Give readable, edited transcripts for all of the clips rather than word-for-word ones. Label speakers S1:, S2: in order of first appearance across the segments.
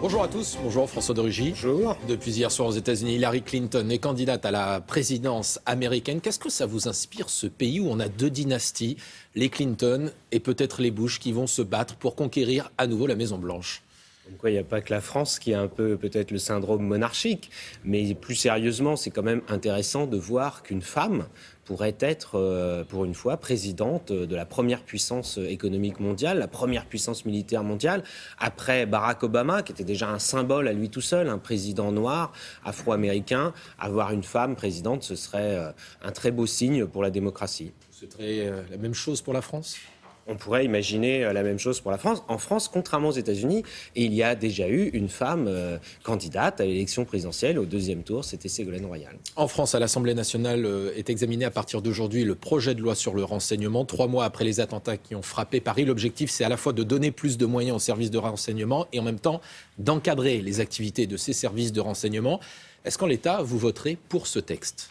S1: Bonjour à tous, bonjour François de Rugy.
S2: Bonjour.
S1: Depuis hier soir aux États-Unis, Hillary Clinton est candidate à la présidence américaine. Qu'est-ce que ça vous inspire, ce pays où on a deux dynasties, les Clinton et peut-être les Bush, qui vont se battre pour conquérir à nouveau la Maison-Blanche ?
S2: Donc, il n'y a pas que la France qui a un peu peut-être le syndrome monarchique, mais plus sérieusement, c'est quand même intéressant de voir qu'une femme pourrait être, pour une fois, présidente de la première puissance économique mondiale, la première puissance militaire mondiale, après Barack Obama, qui était déjà un symbole à lui tout seul, un président noir, afro-américain. Avoir une femme présidente, ce serait un très beau signe pour la démocratie.
S1: Ce serait la même chose pour la France ?
S2: On pourrait imaginer la même chose pour la France. En France, contrairement aux États-Unis, il y a déjà eu une femme candidate à l'élection présidentielle au deuxième tour, c'était Ségolène Royal.
S1: En France, à l'Assemblée nationale est examiné à partir d'aujourd'hui le projet de loi sur le renseignement. 3 mois après les attentats qui ont frappé Paris, l'objectif c'est à la fois de donner plus de moyens aux services de renseignement et en même temps d'encadrer les activités de ces services de renseignement. Est-ce qu'en l'état, vous voterez pour ce texte ?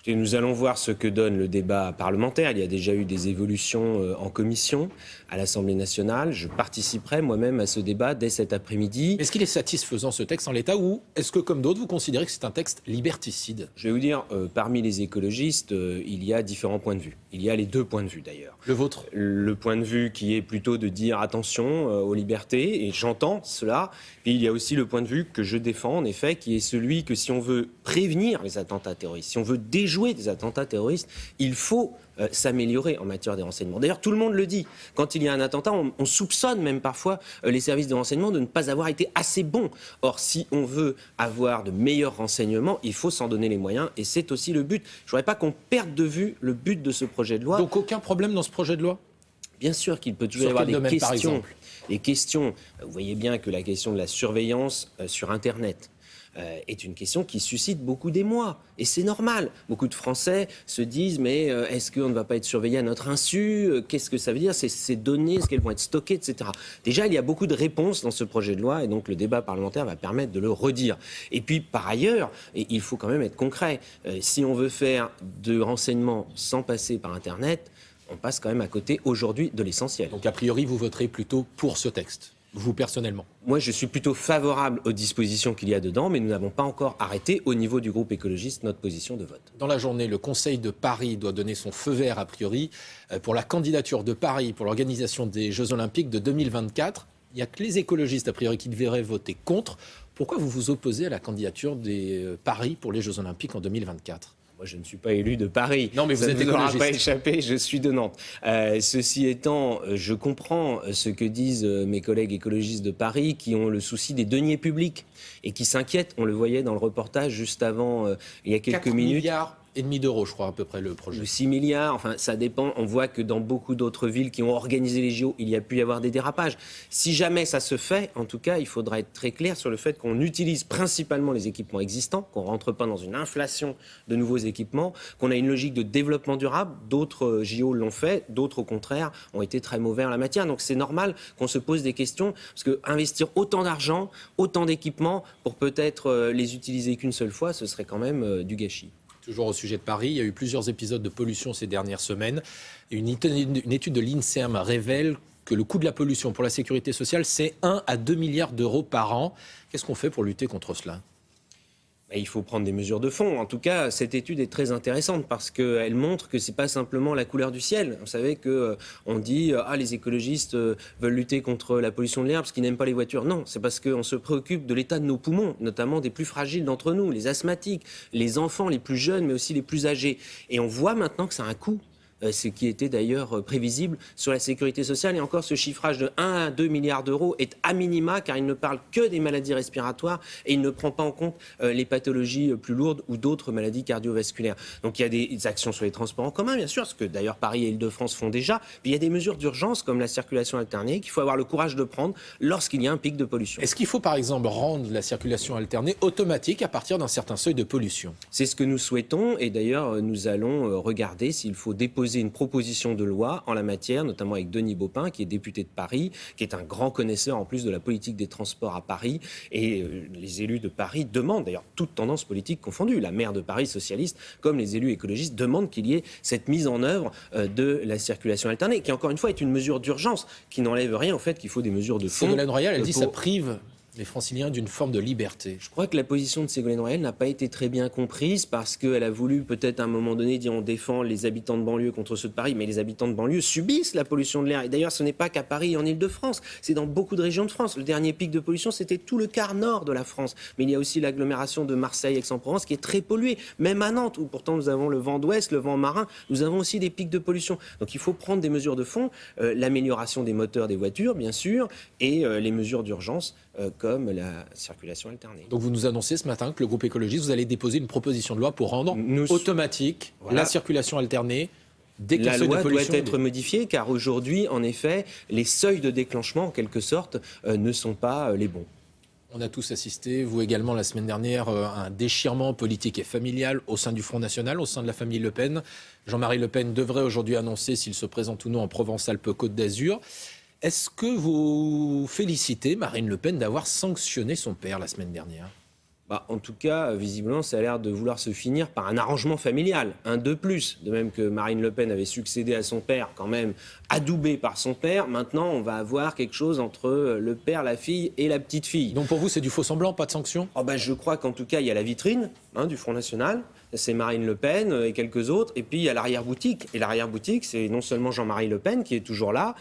S2: Et nous allons voir ce que donne le débat parlementaire. Il y a déjà eu des évolutions en commission à l'Assemblée nationale. Je participerai moi-même à ce débat dès cet après-midi.
S1: Est-ce qu'il est satisfaisant ce texte en l'état ou est-ce que, comme d'autres, vous considérez que c'est un texte liberticide ?
S2: Je vais vous dire, parmi les écologistes, il y a différents points de vue. Il y a les deux points de vue d'ailleurs.
S1: Le vôtre ?
S2: Le point de vue qui est plutôt de dire attention aux libertés, et j'entends cela. Et il y a aussi le point de vue que je défends, en effet, qui est celui que si on veut prévenir les attentats terroristes, si on veut déjouer des attentats terroristes, il faut s'améliorer en matière de renseignement. D'ailleurs, tout le monde le dit. Quand il y a un attentat, on soupçonne même parfois les services de renseignement de ne pas avoir été assez bons. Or, si on veut avoir de meilleurs renseignements, il faut s'en donner les moyens et c'est aussi le but. Je ne voudrais pas qu'on perde de vue le but de ce projet de loi.
S1: Donc aucun problème dans ce projet de loi ?
S2: Bien sûr qu'il peut toujours y avoir des questions. Les questions, vous voyez bien que la question de la surveillance sur Internet est une question qui suscite beaucoup d'émoi. Et c'est normal. Beaucoup de Français se disent, mais est-ce qu'on ne va pas être surveillé à notre insu ? Qu'est-ce que ça veut dire ? Ces données, est-ce qu'elles vont être stockées, etc. Déjà, il y a beaucoup de réponses dans ce projet de loi et donc le débat parlementaire va permettre de le redire. Et puis, par ailleurs, il faut quand même être concret. Si on veut faire de renseignements sans passer par Internet, on passe quand même à côté aujourd'hui de l'essentiel.
S1: Donc a priori, vous voterez plutôt pour ce texte, vous personnellement ?
S2: Moi, je suis plutôt favorable aux dispositions qu'il y a dedans, mais nous n'avons pas encore arrêté au niveau du groupe écologiste notre position de vote.
S1: Dans la journée, le Conseil de Paris doit donner son feu vert a priori pour la candidature de Paris pour l'organisation des Jeux Olympiques de 2024. Il n'y a que les écologistes a priori qui devraient voter contre. Pourquoi vous vous opposez à la candidature des Paris pour les Jeux Olympiques en 2024 ?
S2: Moi, je ne suis pas élu de Paris.
S1: Non, mais vous êtes écologiste. Ça ne m'aura
S2: pas échappé, je suis de Nantes. Ceci étant, je comprends ce que disent mes collègues écologistes de Paris qui ont le souci des deniers publics et qui s'inquiètent. On le voyait dans le reportage juste avant, il y a quelques minutes.
S1: 4,5 milliards d'euros, je crois, à peu près, le projet.
S2: 6 milliards, enfin, ça dépend. On voit que dans beaucoup d'autres villes qui ont organisé les JO, il y a pu y avoir des dérapages. Si jamais ça se fait, en tout cas, il faudra être très clair sur le fait qu'on utilise principalement les équipements existants, qu'on ne rentre pas dans une inflation de nouveaux équipements, qu'on a une logique de développement durable. D'autres JO l'ont fait, d'autres, au contraire, ont été très mauvais en la matière. Donc, c'est normal qu'on se pose des questions, parce que investir autant d'argent, autant d'équipements, pour peut-être les utiliser qu'une seule fois, ce serait quand même du gâchis.
S1: Toujours au sujet de Paris, il y a eu plusieurs épisodes de pollution ces dernières semaines. Une étude de l'INSERM révèle que le coût de la pollution pour la sécurité sociale, c'est 1 à 2 milliards d'euros par an. Qu'est-ce qu'on fait pour lutter contre cela ?
S2: Il faut prendre des mesures de fond. En tout cas, cette étude est très intéressante parce qu'elle montre que ce n'est pas simplement la couleur du ciel. Vous savez qu'on dit les écologistes veulent lutter contre la pollution de l'air parce qu'ils n'aiment pas les voitures. Non, c'est parce qu'on se préoccupe de l'état de nos poumons, notamment des plus fragiles d'entre nous, les asthmatiques, les enfants les plus jeunes, mais aussi les plus âgés. Et on voit maintenant que ça a un coût. Ce qui était d'ailleurs prévisible sur la sécurité sociale. Et encore, ce chiffrage de 1 à 2 milliards d'euros est à minima, car il ne parle que des maladies respiratoires et il ne prend pas en compte les pathologies plus lourdes ou d'autres maladies cardiovasculaires. Donc il y a des actions sur les transports en commun, bien sûr, ce que d'ailleurs Paris et Île-de-France font déjà. Puis il y a des mesures d'urgence comme la circulation alternée qu'il faut avoir le courage de prendre lorsqu'il y a un pic de pollution.
S1: Est-ce qu'il faut par exemple rendre la circulation alternée automatique à partir d'un certain seuil de pollution ?
S2: C'est ce que nous souhaitons et d'ailleurs nous allons regarder s'il faut déposer une proposition de loi en la matière, notamment avec Denis Baupin, qui est député de Paris, qui est un grand connaisseur en plus de la politique des transports à Paris. Et les élus de Paris demandent, d'ailleurs toutes tendances politiques confondues, la maire de Paris socialiste comme les élus écologistes demandent qu'il y ait cette mise en œuvre de la circulation alternée, qui encore une fois est une mesure d'urgence, qui n'enlève rien au fait qu'il faut des mesures de fond.
S1: Ségolène Royal, elle dit que ça prive Les Franciliens d'une forme de liberté.
S2: Je crois que la position de Ségolène Royal n'a pas été très bien comprise parce qu'elle a voulu peut-être à un moment donné dire on défend les habitants de banlieue contre ceux de Paris, mais les habitants de banlieue subissent la pollution de l'air. Et d'ailleurs, ce n'est pas qu'à Paris et en Île-de-France, c'est dans beaucoup de régions de France. Le dernier pic de pollution, c'était tout le quart nord de la France. Mais il y a aussi l'agglomération de Marseille, Aix-en-Provence, qui est très polluée. Même à Nantes, où pourtant nous avons le vent d'ouest, le vent marin, nous avons aussi des pics de pollution. Donc il faut prendre des mesures de fond, l'amélioration des moteurs des voitures, bien sûr, et les mesures d'urgence, comme la circulation alternée.
S1: Donc vous nous annoncez ce matin que le groupe écologiste, vous allez déposer une proposition de loi pour rendre automatique la circulation alternée dès que
S2: la loi
S1: de pollution
S2: doit être modifiée, car aujourd'hui, en effet, les seuils de déclenchement, en quelque sorte, ne sont pas les bons.
S1: On a tous assisté, vous également la semaine dernière, à un déchirement politique et familial au sein du Front National, au sein de la famille Le Pen. Jean-Marie Le Pen devrait aujourd'hui annoncer s'il se présente ou non en Provence-Alpes-Côte d'Azur. Est-ce que vous félicitez Marine Le Pen d'avoir sanctionné son père la semaine dernière ?
S2: En tout cas, visiblement, ça a l'air de vouloir se finir par un arrangement familial, un de plus. De même que Marine Le Pen avait succédé à son père, quand même adoubé par son père, maintenant on va avoir quelque chose entre le père, la fille et la petite fille.
S1: Donc pour vous, c'est du faux semblant, pas de sanction ?
S2: Je crois qu'en tout cas, il y a la vitrine du Front National, c'est Marine Le Pen et quelques autres, et puis il y a l'arrière-boutique. Et l'arrière-boutique, c'est non seulement Jean-Marie Le Pen qui est toujours là,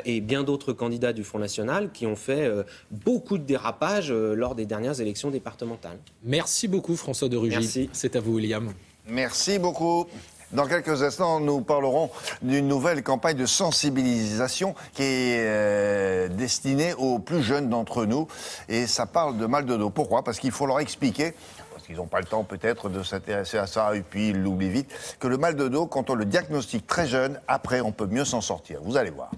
S2: et bien d'autres candidats du Front National qui ont fait beaucoup de dérapages lors des dernières élections départementales.
S1: Merci beaucoup François de Rugy.
S2: Merci.
S1: C'est à vous William.
S3: Merci beaucoup. Dans quelques instants, nous parlerons d'une nouvelle campagne de sensibilisation qui est destinée aux plus jeunes d'entre nous. Et ça parle de mal de dos. Pourquoi ? Parce qu'il faut leur expliquer, parce qu'ils n'ont pas le temps peut-être de s'intéresser à ça, et puis ils l'oublient vite, que le mal de dos, quand on le diagnostique très jeune, après on peut mieux s'en sortir. Vous allez voir.